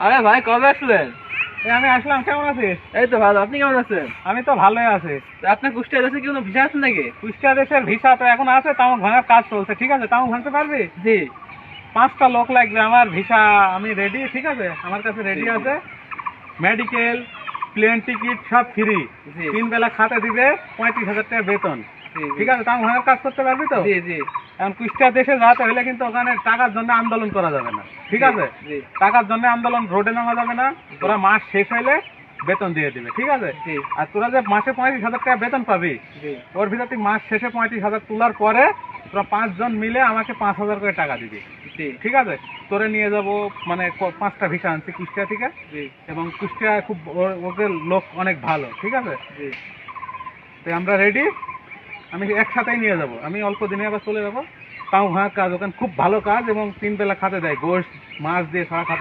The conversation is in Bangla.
আরে ভাই কবে আসলেন? আমি আসলাম। কেমন আছিস? এই তো ভালো, আপনি কেমন আছেন? আমি তো ভালোই আছি। আপনার কুষ্টিয়া দেশে কি কোনো ভিসা আছে নাকি? কুষ্টিয়া দেশের ভিসা তো এখন আছে, তাও ভাঙার কাজ চলছে। ঠিক আছে, তাও ভাঙতে পারবি? জি 5টা লোক লাগবে আমার। ভিসা আমি রেডি, ঠিক আছে, আমার কাছে রেডি জি, আছে। মেডিকেল, প্লেন টিকিট সব ফ্রি। জি 3 বেলা খাতে দিবে, 35,000 টাকা বেতন। জি ঠিক আছে, তাও ভাঙার কাজ করতে পারবি তো? জি জি এখন কুষ্টিয়া দেশে যাতে হলে কিন্তু ওখানে টাকার জন্য আন্দোলন করা যাবে না, ঠিক আছে? জি টাকার জন্য আন্দোলন রোডে নামা যাবে না। তোরা মাস শেষ হইলে বেতন দিয়ে দিবে, ঠিক আছে? জি আর তোরা যে মাসে 35,000 টাকা বেতন পাবি, জি ওর ভিতর তুই মাস শেষে 35,000 তোলার পরে তোরা 5 জন মিলে আমাকে 5,000 করে টাকা দিবি, জি ঠিক আছে? তোরে নিয়ে যাব, মানে 5টা ভিসা আনছি কুষ্টিয়া থেকে। জি এবং কুষ্টিয়া খুব ওদের লোক অনেক ভালো, ঠিক আছে? জি তো আমরা রেডি। আমি একসাথেই নিয়ে যাব, আমি অল্প দিনে আবার চলে যাবো। তাও হ্যাঁ, কাজ ওখানে খুব ভালো কাজ এবং 3 বেলা খাতে দেয়, গোশ মাছ দিয়ে সারা খাতে